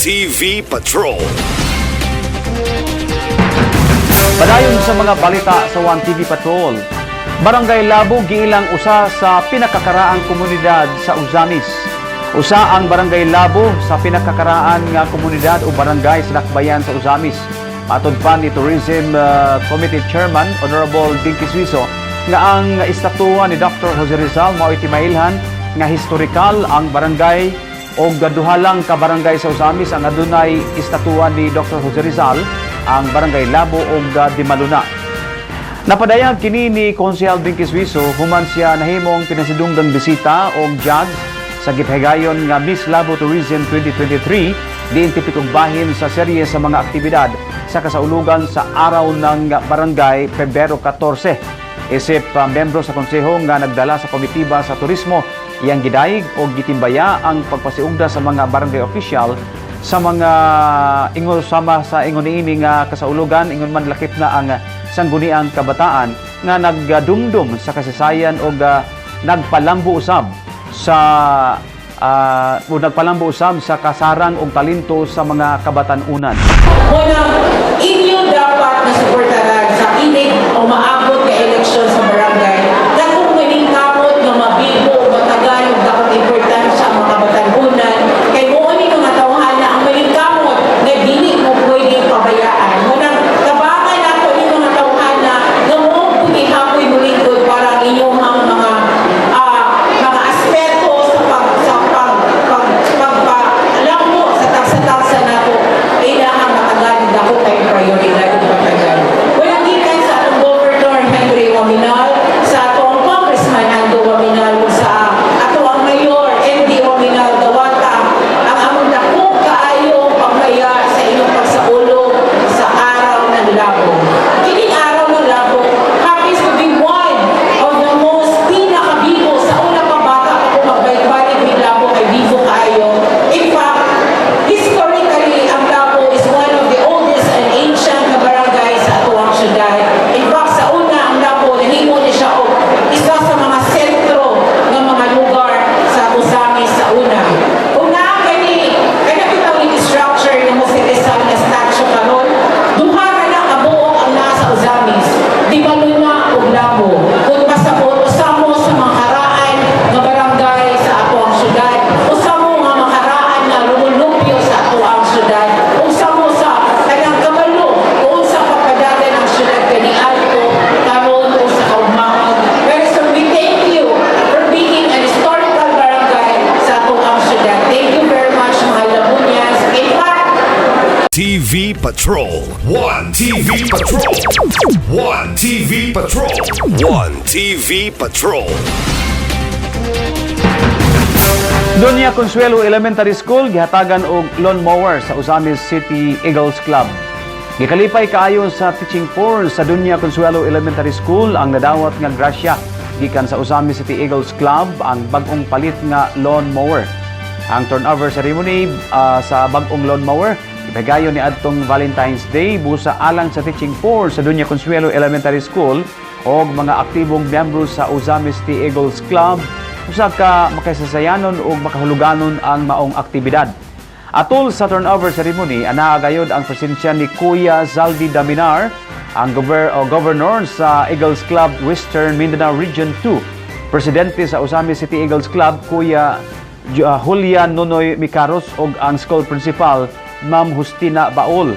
TV Patrol. Padayon sa mga balita sa 1 TV Patrol. Barangay Labo giilang usa sa pinakakaraang komunidad sa Uzamis. Usa ang Barangay Labo sa pinakakaraan nga komunidad o barangay sa Dakbayan sa Uzamis. Matod pa ni Tourism Committee Chairman Honorable Dinky Suizo nga ang estatuwa ni Dr. Jose Rizal mao iti mailhan nga historical ang barangay o duhalang ka barangay sa Uzamis ang adunay estatuwa ni Dr. Jose Rizal, ang Barangay Labo o Dimaluna. Napadayag kini ni Konsehal Dinky Suizo human siya nahimong pinasidunggang bisita o judge sa githigayon nga Miss Labo Tourism 2023 diin tipikong bahin sa serye sa mga aktibidad sa kasaulugan sa araw ng barangay Pebrero 14. Isip membro sa konseho nga nagdala sa komitiba sa turismo iyang gidayeg o gitimbaya ang pagpasiugda sa mga barangay official sa mga ingon sama sa ingon niini nga kasaulugan ingon man lakip na ang sangguniang kabataan nga nagdumdum sa kasaysayan o nagpalambo usab sa kasarang og talento sa mga kabatanunan. Muna, inyo dapat na suportaran sa inig o maabot ka eleksyon sa barangay na kung galing kamot na mabibo o matagal o dapat importansya ang mga kabatanunan kay muoni ng natawahan na ang maling kamot na dili mo pwedeng pabayaan. Muna, tabangan ako nito natawahan na mo hapoy mo lingkod para ang inyong mga aspeto alam mo sa taksa-taksa na to kailangan matagal dako kay prioridad ng patagal. Walang gikan sa atong Governor Henry Waminal, sa atong Congressman Ando Waminal, sa ato ang Mayor Andy Waminal Dawata, ang among dako kaayo pagmaya sa inyong pagsaulog sa araw ng Labo. Kining araw ng Labo happens to be one of the most pinakabigo sa una pa bata ako magbalik-balik ng Labo kay bigo kaayo. In fact, historically, ang Labo is one of the oldest and ancient na barangay sa atuang syudad. In fact, sa una, ang Labo, nahimo niya siya o isa sa mga sentro ng mga lugar sa Uzamis sa una. Kung naakani, kaya bitaw yung structure ng Jose Rizal na statue karon, duhara na kabuok ang nasa Uzamis. Dimaluna o Labo. Kung pasapot, usamo sa mga karaan ng barangay sa atuang syudad. Usamo nga makaraan na lumulupyo sa atuang syudad. Usamo sa kanang kabalo kung sa kapadagan ng syudad kani alto karon o sa kaugmaon. Pero so we thank you for being an historical barangay sa atuang syudad. Thank you very much mga Labunyas. In fact, TV Patrol. 1 TV Patrol. 1 TV Patrol. 1 TV Patrol. Doña Consuelo Elementary School gihatagan og lawnmower sa Uzamis City Eagles Club. Gikalipay kaayo sa teaching force sa Doña Consuelo Elementary School ang nadawat nga grasya gikan sa Uzamis City Eagles Club ang bag-ong palit nga lawnmower. Ang turnover ceremony sa bag-ong lawnmower ipagayon ni adtong Valentine's Day busa alang sa teaching force sa Doña Consuelo Elementary School og mga aktibong miyembro sa Uzamis City Eagles Club usa ka makasasayanon o makahuluganon ang maong aktibidad. Atol sa turnover ceremony, anaagayod ang presensya ni Kuya Zaldi Daminar, ang governor sa Eagles Club Western Mindanao Region 2. Presidente sa Uzamis City Eagles Club, Kuya Julian Nonoy Micaros ug ang school principal, Ma'am Justina Baol.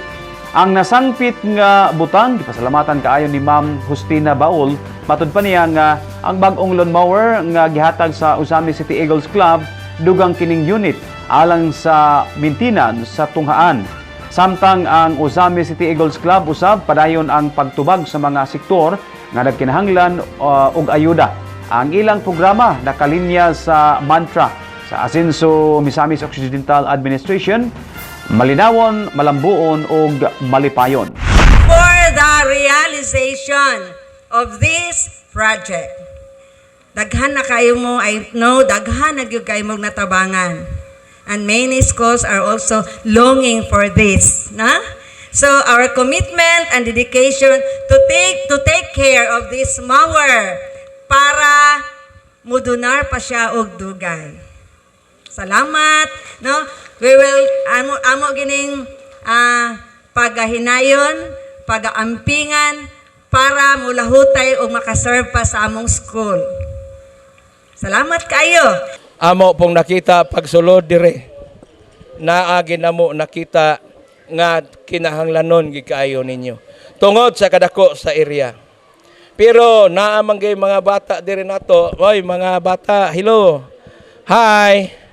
Ang nasangpit nga butang, gipasalamatan kaayo ni Ma'am Justina Baol, matud pa niya nga ang bag-ong lawnmower nga gihatag sa Uzamis City Eagles Club dugang kining unit alang sa maintenance sa tunghaan. Samtang ang Uzamis City Eagles Club usab padayon ang pagtubag sa mga sektor nga nagkinahanglan og ayuda. Ang ilang programa nakalinya sa mantra sa Asenso Misamis Occidental Administration, malinawon, malambuon ug malipayon. For the realization of this project, daghan na kayo mo, I know, daghan na kayo mo natabangan. And many schools are also longing for this. Na? So our commitment and dedication to take care of this mower para mudunar pa siya og dugay. Salamat, no? We will amo gining pagahinayon, pagaampingan para mulahutay o makaserve pa sa among school. Salamat kayo. Amo pong nakita pagsulod dire. Naagi namo nakita nga kinahanglanon gikaayo ninyo. Tungod sa kadako sa area. Pero naamang gay mga bata dire nato. Oy mga bata, hello. Hi.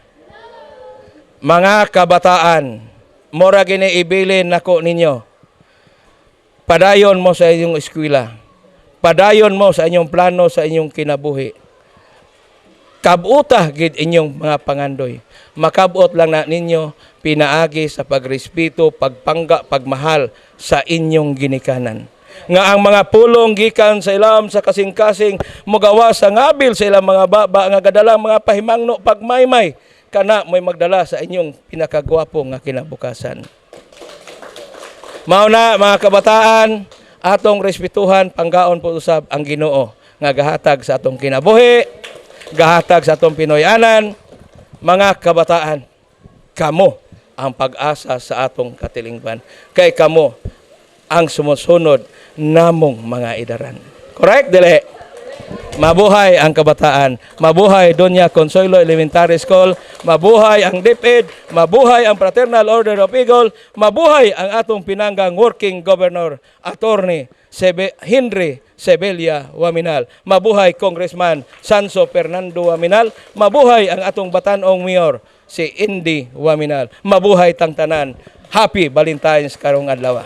Mga kabataan, mora gini ibilin nako ninyo. Padayon mo sa inyong eskwela. Padayon mo sa inyong plano sa inyong kinabuhi. Kabuta gid inyong mga pangandoy. Makabot lang na ninyo pinaagi sa pagrespeto, pagpangga, pagmahal sa inyong ginikanan. Nga ang mga pulong gikan sa ilam sa kasing-kasing mogawa sa ngabil sa ilang mga baba nga gadalang mga pahimangno pagmaymay kana may magdala sa inyong pinakagwapo nga kinabukasan. Mao na mga kabataan, atong respetuhan panggaon po usab ang Ginoo nga gahatag sa atong kinabuhi, gahatag sa atong Pinoyanan. Mga kabataan, kamo ang pag-asa sa atong katilingban. Kay kamo ang sumusunod namong mga idaran. Correct, dili? Mabuhay ang kabataan, mabuhay Doña Consuelo Elementary School, mabuhay ang DepEd, mabuhay ang Fraternal Order of Eagle, mabuhay ang atong pinanggang Working Governor, Attorney Henry Sebella Waminal, mabuhay Congressman Sanso Fernando Waminal, mabuhay ang atong Batanong Mayor, si Indy Waminal, mabuhay tang tanan. Happy Valentine's karong adlaw.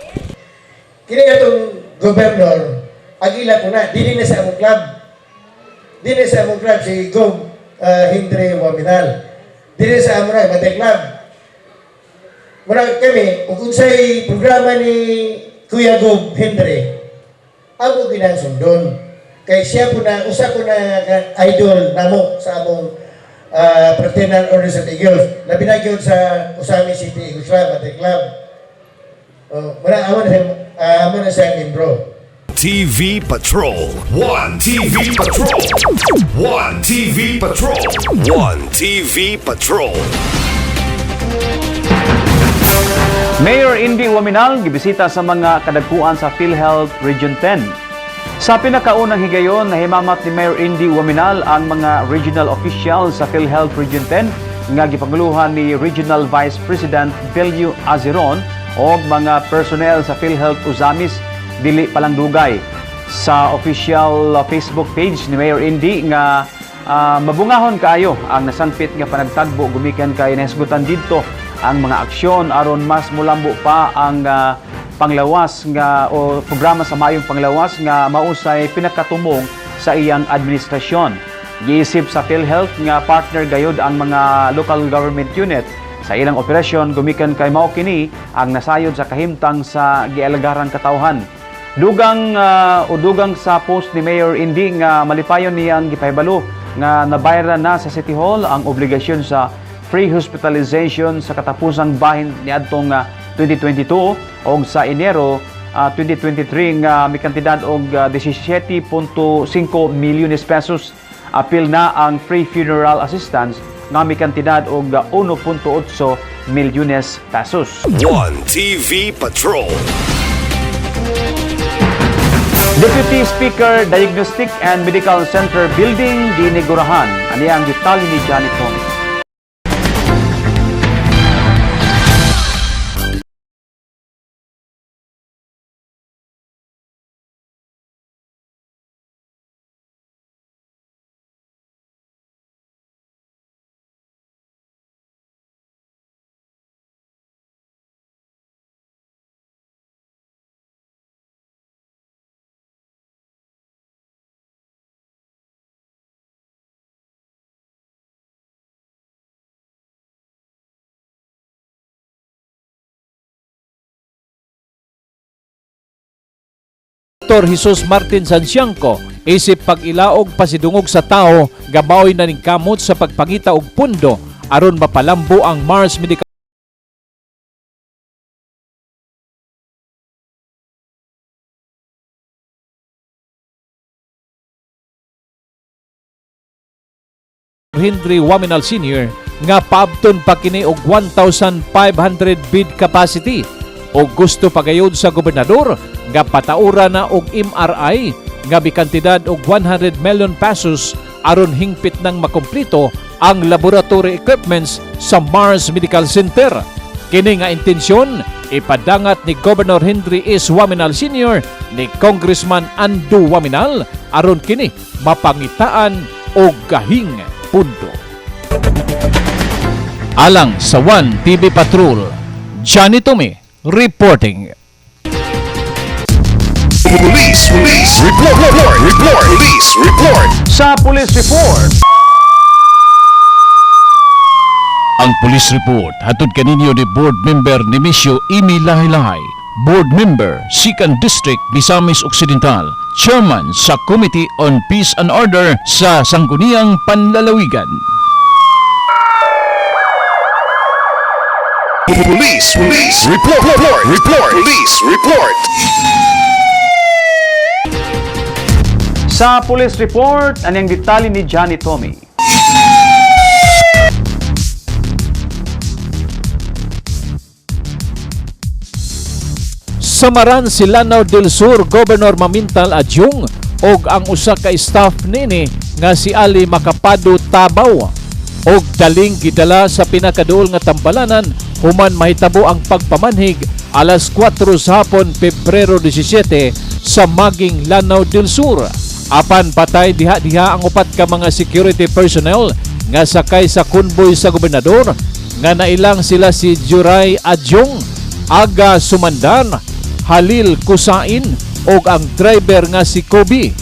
Kini atong gobernador, agila ko na, dili na sa among club. Dili sa among club si Gov Henry Waminal. Dili sa among Mate Club. Murag kami, kung unsay programa ni Kuya Gov Henry, amo ginasundon. Kay siya po na, usa ko na idol namo sa among Fraternal Orders of Eagles. Labi na yun sa Usami City Eagles Club, Mate Club. Murag amo na siya membro. TV Patrol. One TV Patrol. One TV Patrol. One TV Patrol. Mayor Indy Waminal gibisita sa mga kadagkuan sa PhilHealth Region 10. Sa pinakaunang higayon, nahimamat ni Mayor Indy Waminal ang mga regional officials sa PhilHealth Region 10 nga gipanguluhan ni Regional Vice President Belio Aziron o mga personnel sa PhilHealth Usamis dili palang dugay. Sa official Facebook page ni Mayor Indy nga mabungahon kaayo ang nasangpit nga panagtagbo gumikan kay nahisgutan didto ang mga aksyon aron mas mulambo pa ang panglawas nga o programa sa mayong panglawas nga mausay pinakatumong sa iyang administrasyon. Giisip sa PhilHealth nga partner gayud ang mga local government unit sa ilang operasyon gumikan kay mao kini ang nasayod sa kahimtang sa gialagarang katawhan. Dugang sa post ni Mayor Indy nga malipayon niyang gipahibalo nga nabayaran na sa City Hall ang obligasyon sa free hospitalization sa katapusang bahin niadtong 2022 o sa Enero 2023 nga may kantidad og 17.5 milyones pesos. Apil na ang free funeral assistance nga may kantidad og 1.8 milyones pesos. One TV Patrol. Deputy Speaker Diagnostic and Medical Center Building dinigurahan. Ani ang detalye ni Janet Tony. Dr. Jesus Martin Sansiangco, isip pag-ilaog pasidungog sa tao, gabaoy na ning kamot sa pagpangita og pundo aron mapalambo ang Mars Medical Henry Waminal Sr. nga paabton pa kini og 1,500 bed capacity o gusto pagayod sa gobernador nga pataura na og MRI nga bikantidad og 100 million pesos aron hingpit nang makumpleto ang laboratory equipments sa Mars Medical Center. Kini nga intensyon ipadangat ni Governor Henry S. Waminal Sr. ni Congressman Ando Waminal aron kini mapangitaan og gahing pundo. Alang sa 1 TV Patrol, Johnny Tome reporting. Police report. Police report. Sa Police Report, Ang police report hatod kaninyo ni Board Member Nemesio Imi Lahi-Lahi, Board Member, 2nd District, Misamis Occidental, Chairman sa Committee on Peace and Order sa Sangguniang Panlalawigan. Police report. Police report. sa Police Report, anong detalye ni Johnny Tome. Samaran si Lanao del Sur Governor Mamintal Adjung og ang usa ka staff nini nga si Ali Macapado Tabaw og daling gidala sa pinakaduol nga tambalanan human mahitabo ang pagpamanhig alas 4 sa hapon Pebrero 17 sa Maging Lanao del Sur. Apan patay diha-diha ang upat ka mga security personnel nga sakay sa convoy sa gobernador nga nailang sila si Juray Adjung, Aga Sumandan, Halil Kusain o ang driver nga si Kobe.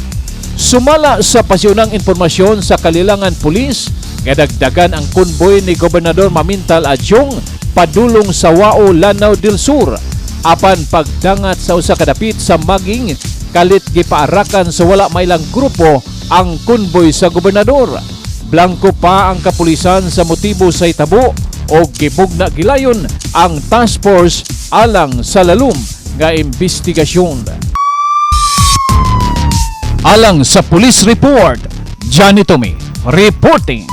Sumala sa pasyonang impormasyon sa kalilangan pulis nga dagdagan ang konboy ni Gobernador Mamintal Adjung padulong sa Wao, Lanao del Sur. Apan pagdangat sa usa ka dapit sa Maging, kalit gipaarakan sa wala mailang grupo ang konboy sa gobernador. Blanco pa ang kapulisan sa motibo sa hitabo o gibugna gilayon ang task force alang sa lalum nga investigasyon. Alang sa Police Report, Johnny Tome reporting.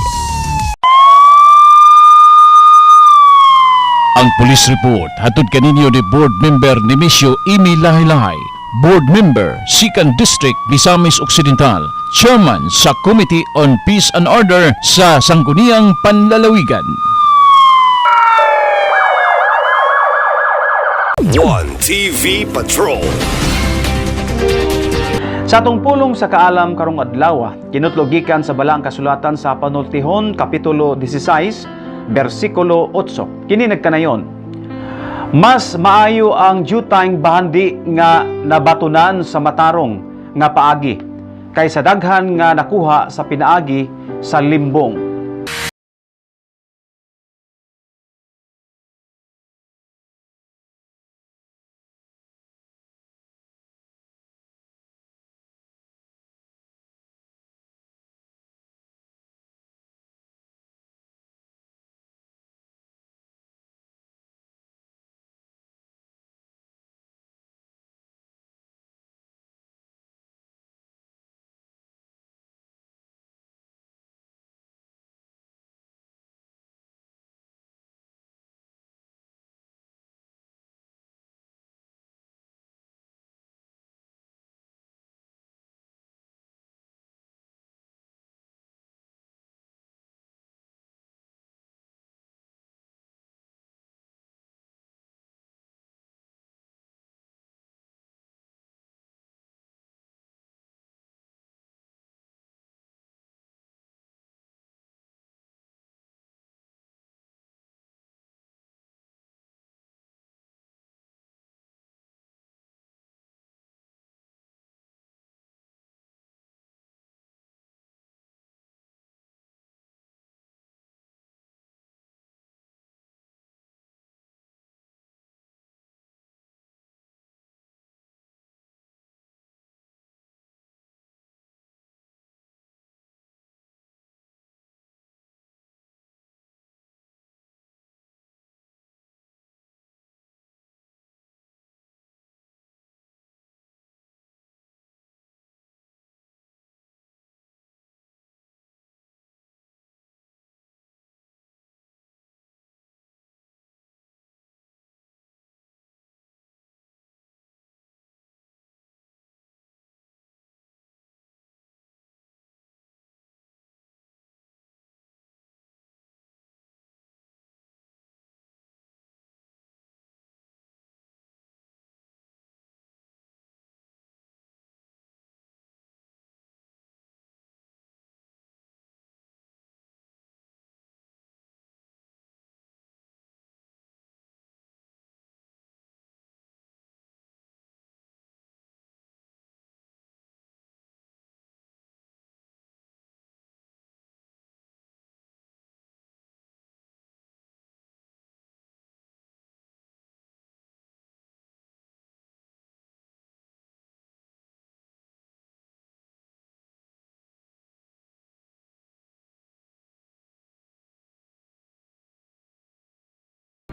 Ang Police Report hatod kaninyo ni Board Member Nemesio Imi Lahi-Lahi, Board Member, 2nd District, Misamis Occidental, Chairman sa Committee on Peace and Order sa Sangguniang Panlalawigan. 1TV Patrol. Sa atong pulong sa kaalam karong adlaw, kinutlogikan sa balang kasulatan sa Panultihon Kapitulo 16, versikulo 8. Kini nagkanayon, mas maayo ang jutang bahandi nga nabatunan sa matarong nga paagi kaysa daghan nga nakuha sa pinaagi sa limbong.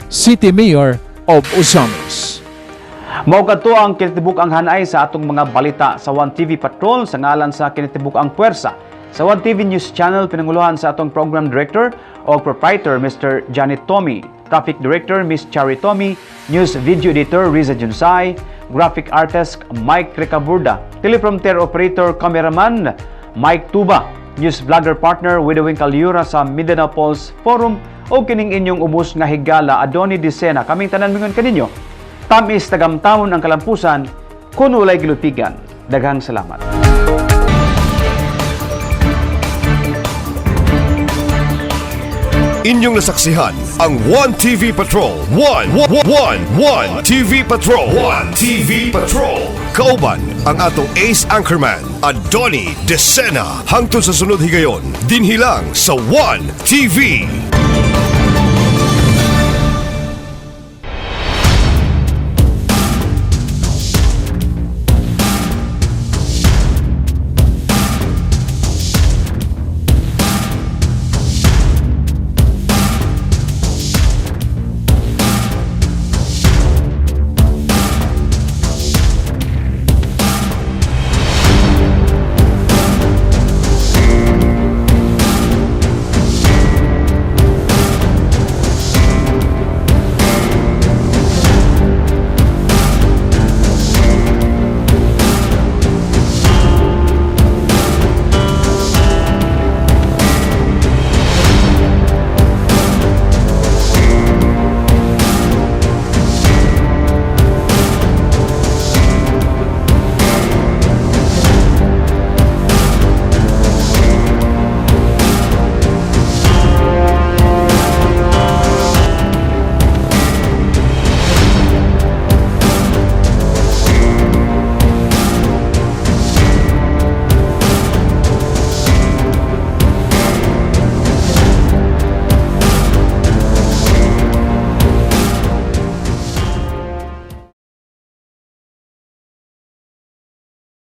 City Mayor of Ozamis. Mao kadto ang kinitibuk-ang hanay sa atong mga balita sa 1TV Patrol sa ngalan sa kinitibuk-ang puwersa. Sa 1TV News Channel pinanguluhan sa atong Program Director o Proprietor Mr. Janet Tommy, Traffic Director Ms. Chari Tommy, News Video Editor Riza Junsay, Graphic Artist Mike Recaburda, Teleprompter Operator Cameraman Mike Tuba, News Vlogger Partner Widowing Calyura sa Mindanao Pulse Forum o kining inyong ubos nga higala Adoni Dicena. Kaming tanan mingon kaninyo. Tamis tagamtamon ang kalampusan kun walay gilutigan. Daghang salamat. Inyong nasaksihan ang 1TV Patrol. 1 TV Patrol. 1 TV Patrol. Kauban ang atong ace anchorman, Adoni Dicena. Hangtod sa sunod higayon, dinhi lang sa 1 TV.